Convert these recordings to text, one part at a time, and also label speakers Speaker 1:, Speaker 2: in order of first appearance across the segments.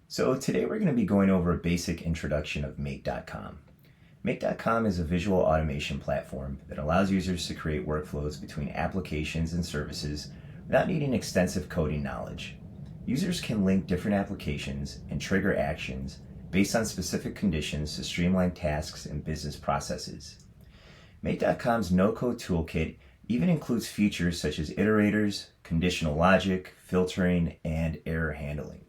Speaker 1: So today we're going to be going over a basic introduction of Make.com. Make.com is a visual automation platform that allows users to create workflows between applications and services without needing extensive coding knowledge. Users can link different applications and trigger actions based on specific conditions to streamline tasks and business processes. Make.com's no-code toolkit even includes features such as iterators, conditional logic, filtering, and error handling.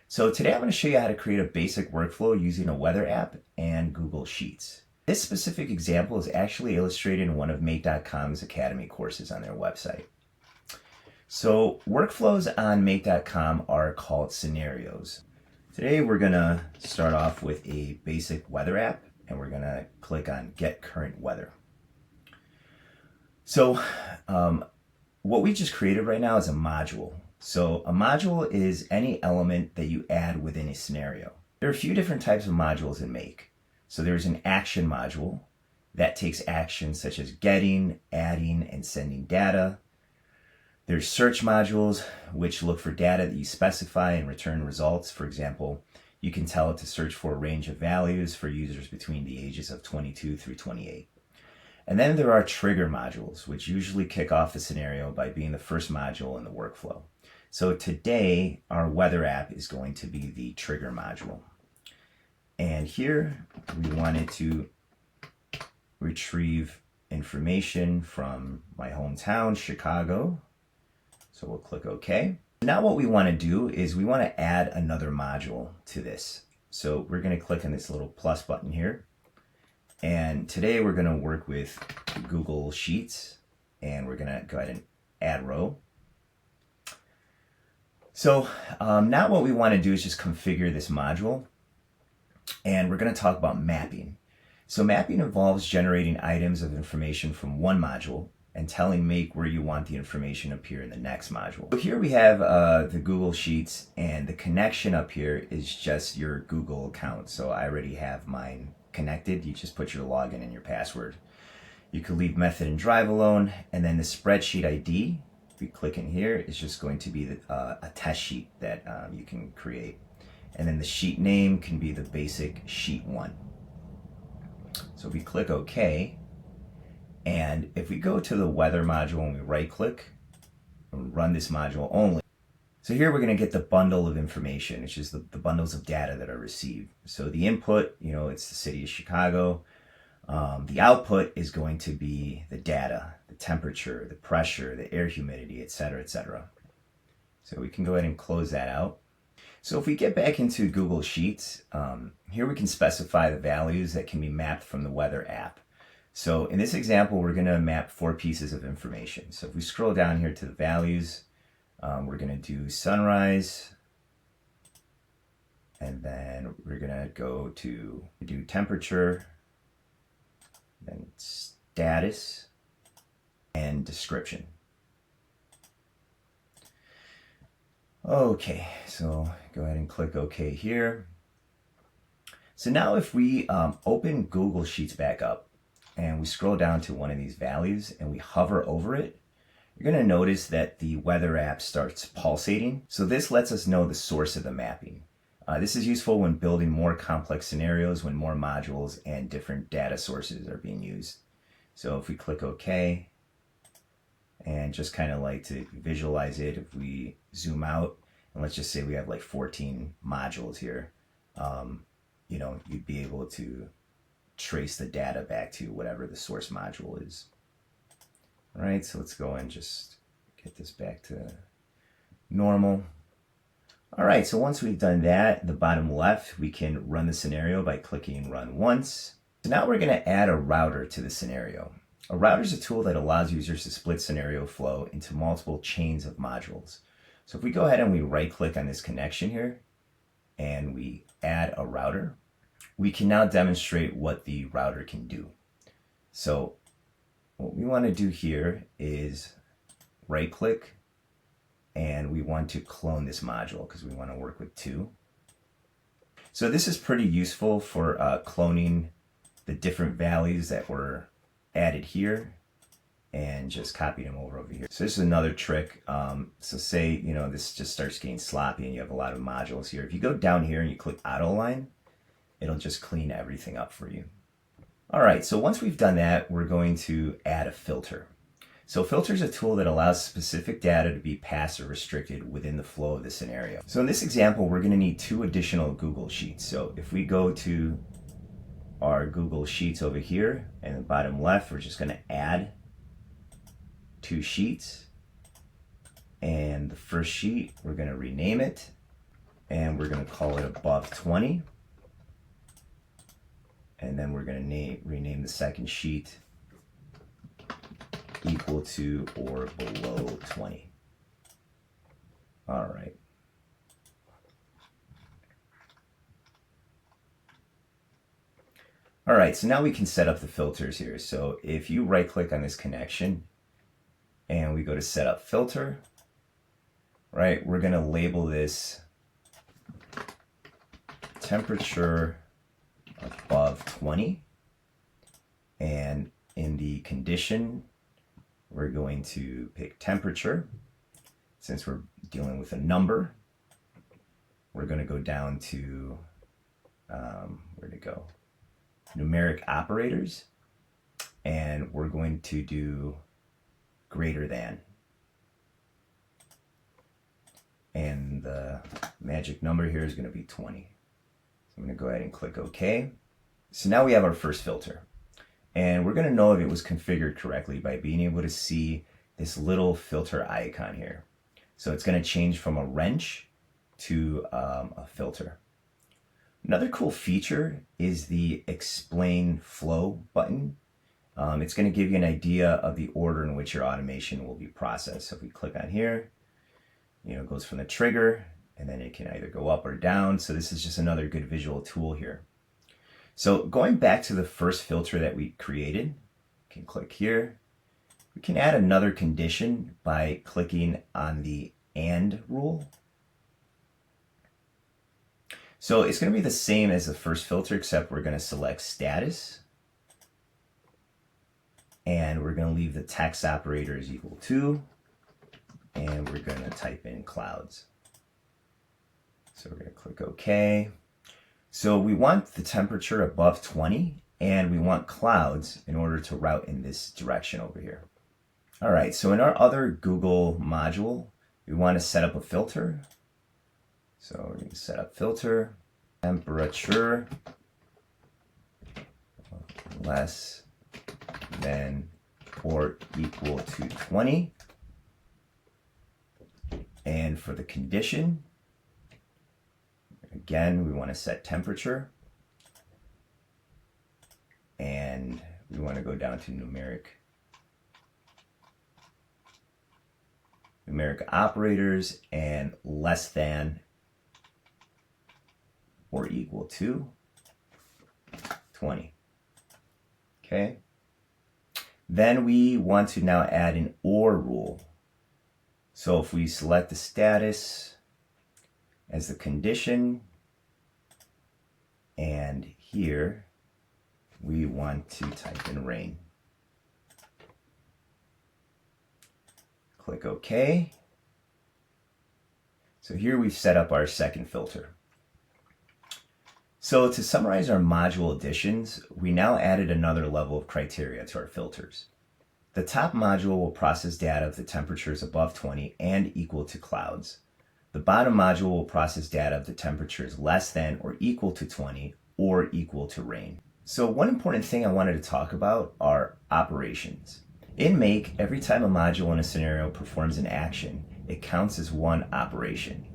Speaker 1: So today I'm going to show you how to create a basic workflow using a weather app and Google Sheets. This specific example is actually illustrated in one of Make.com's Academy courses on their website. So workflows on Make.com are called scenarios. Today we're going to start off with a basic weather app and we're going to click on Get Current Weather. So what we just created right now is a module. So a module is any element that you add within a scenario. There are a few different types of modules in Make. So there's an action module that takes actions such as getting, adding, and sending data. There's search modules, which look for data that you specify and return results. For example, you can tell it to search for a range of values for users between the ages of 22 through 28. And then there are trigger modules, which usually kick off the scenario by being the first module in the workflow. So today, our weather app is going to be the trigger module. And here, we wanted to retrieve information from my hometown, Chicago. So we'll click OK. Now what we want to do is we want to add another module to this. So we're going to click on this little plus button here. And today we're going to work with Google Sheets. And we're going to go ahead and add row. So now what we want to do is just configure this module, and we're going to talk about mapping. So mapping involves generating items of information from one module and telling Make where you want the information to appear in the next module. So here we have the Google Sheets, and the connection up here is just your Google account. So I already have mine connected. You just put your login and your password. You could leave method and drive alone, and then the spreadsheet ID, we click in here, is just going to be a test sheet that you can create. And then the sheet name can be the basic sheet 1. So we click OK. And if we go to the weather module and we right click and run this module only. So here we're going to get the bundle of information. It's just the bundles of data that are received. So the input, it's the city of Chicago. The output is going to be the data, the temperature, the pressure, the air humidity, etc., etc. So we can go ahead and close that out. So if we get back into Google Sheets, here we can specify the values that can be mapped from the weather app. So in this example, we're going to map 4 pieces of information. So if we scroll down here to the values, we're going to do sunrise, and then we're going to go to do temperature, then status, and description. Okay, so go ahead and click OK here. So now if we open Google Sheets back up and we scroll down to one of these values and we hover over it, you're going to notice that the weather app starts pulsating. So this lets us know the source of the mapping. This is useful when building more complex scenarios, when more modules and different data sources are being used. So if we click OK, and just kind of like to visualize it, if we zoom out, and let's just say we have like 14 modules here, you'd be able to trace the data back to whatever the source module is. All right, so let's go and just get this back to normal. All right, so once we've done that, the bottom left, we can run the scenario by clicking Run Once. So now we're going to add a router to the scenario. A router is a tool that allows users to split scenario flow into multiple chains of modules. So if we go ahead and we right-click on this connection here, and we add a router, we can now demonstrate what the router can do. So what we want to do here is right-click, and we want to clone this module because we want to work with 2. So this is pretty useful for cloning the different values that were added here and just copied them over here. So this is another trick. So say, you know, this just starts getting sloppy and you have a lot of modules here. If you go down here and you click auto align, it'll just clean everything up for you. All right, so once we've done that, we're going to add a filter. So filter is a tool that allows specific data to be passed or restricted within the flow of the scenario. So in this example, we're going to need 2 additional Google Sheets. So if we go to our Google Sheets over here, and the bottom left, we're just going to add 2 sheets. And the first sheet, we're going to rename it, and we're going to call it above 20. And then we're going to rename the second sheet equal to or below 20. All right. All right, so now we can set up the filters here. So if you right click on this connection and we go to set up filter, right, we're going to label this temperature above 20, and in the condition we're going to pick temperature. Since we're dealing with a number, we're going to go down to where'd it go, numeric operators, and we're going to do greater than, and the magic number here is going to be 20. I'm going to go ahead and click OK. So now we have our first filter. And we're going to know if it was configured correctly by being able to see this little filter icon here. So it's going to change from a wrench to a filter. Another cool feature is the explain flow button. It's going to give you an idea of the order in which your automation will be processed. So if we click on here, you know, it goes from the trigger, and then it can either go up or down. So this is just another good visual tool here. So going back to the first filter that we created, you can click here. We can add another condition by clicking on the AND rule. So it's going to be the same as the first filter, except we're going to select status. And we're going to leave the text operator is equal to, and we're going to type in clouds. So we're going to click OK. So we want the temperature above 20, and we want clouds in order to route in this direction over here. All right, so in our other Google module, we want to set up a filter. So we're going to set up filter, temperature less than or equal to 20. And for the condition, again, we want to set temperature, and we want to go down to numeric operators and less than or equal to 20. Okay. Then we want to now add an OR rule. So if we select the status as the condition, and here we want to type in rain. Click OK. So here we've set up our second filter. So to summarize our module additions, we now added another level of criteria to our filters. The top module will process data if the temperature is above 20 and equal to clouds. The bottom module will process data if the temperature is less than or equal to 20 or equal to rain. So one important thing I wanted to talk about are operations. In Make, every time a module in a scenario performs an action, it counts as one operation.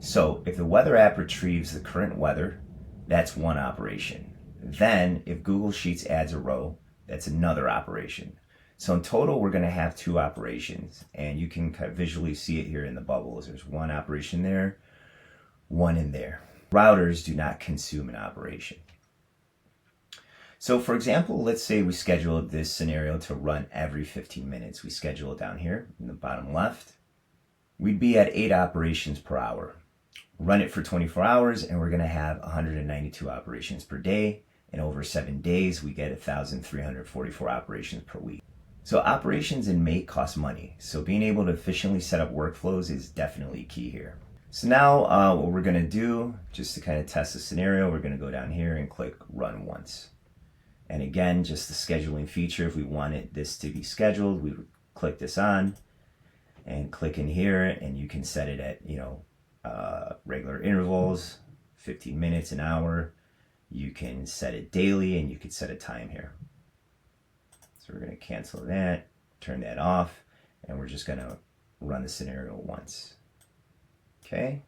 Speaker 1: So if the weather app retrieves the current weather, that's one operation. Then if Google Sheets adds a row, that's another operation. So in total, we're going to have 2 operations, and you can kind of visually see it here in the bubbles. There's one operation there, one in there. Routers do not consume an operation. So for example, let's say we scheduled this scenario to run every 15 minutes. We schedule it down here in the bottom left. We'd be at 8 operations per hour. Run it for 24 hours, and we're going to have 192 operations per day. And over 7 days, we get 1,344 operations per week. So operations and make cost money. So being able to efficiently set up workflows is definitely key here. So now what we're going to do, just to kind of test the scenario, we're going to go down here and click run once. And again, just the scheduling feature, if we wanted this to be scheduled, we would click this on and click in here, and you can set it at, regular intervals, 15 minutes, an hour. You can set it daily, and you could set a time here. So we're going to cancel that, turn that off, and we're just going to run the scenario once. Okay,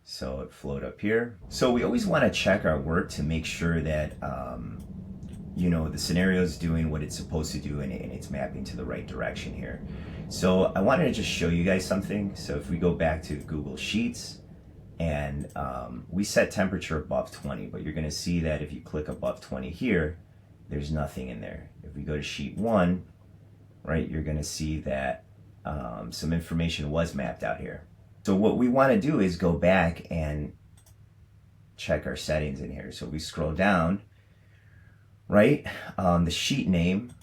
Speaker 1: so it flowed up here. So we always want to check our work to make sure that the scenario is doing what it's supposed to do, and it's mapping to the right direction here. So I wanted to just show you guys something. So if we go back to Google Sheets, and we set temperature above 20, but you're going to see that if you click above 20 here, there's nothing in there. If we go to sheet 1, right, you're going to see that some information was mapped out here. So what we want to do is go back and check our settings in here. So we scroll down, right? The sheet name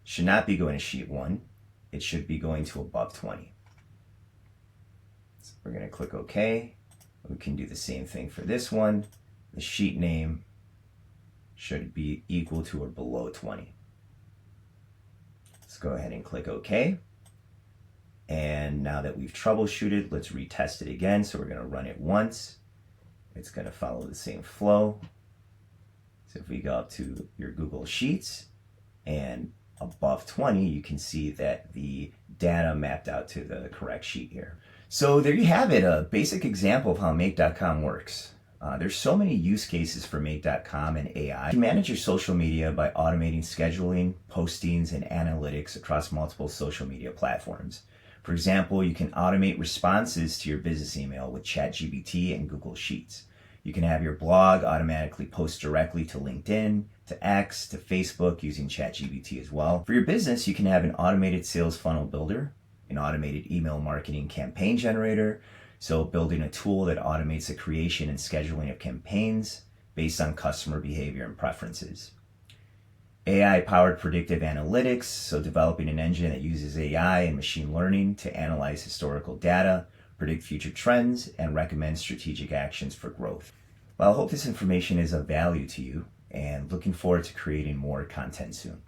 Speaker 1: should not be going to sheet 1. It should be going to above 20. So we're going to click OK. We can do the same thing for this one. The sheet name should be equal to or below 20. Let's go ahead and click OK. And now that we've troubleshooted, let's retest it again. So we're going to run it once. It's going to follow the same flow. So if we go up to your Google Sheets and above 20, you can see that the data mapped out to the correct sheet here. So there you have it, a basic example of how Make.com works. There's so many use cases for Make.com and AI. You can manage your social media by automating scheduling, postings, and analytics across multiple social media platforms. For example, you can automate responses to your business email with ChatGPT and Google Sheets. You can have your blog automatically post directly to LinkedIn, to X, to Facebook using ChatGPT as well. For your business, you can have an automated sales funnel builder, an automated email marketing campaign generator, so building a tool that automates the creation and scheduling of campaigns based on customer behavior and preferences. AI-powered predictive analytics, so developing an engine that uses AI and machine learning to analyze historical data, predict future trends, and recommend strategic actions for growth. Well, I hope this information is of value to you, and looking forward to creating more content soon.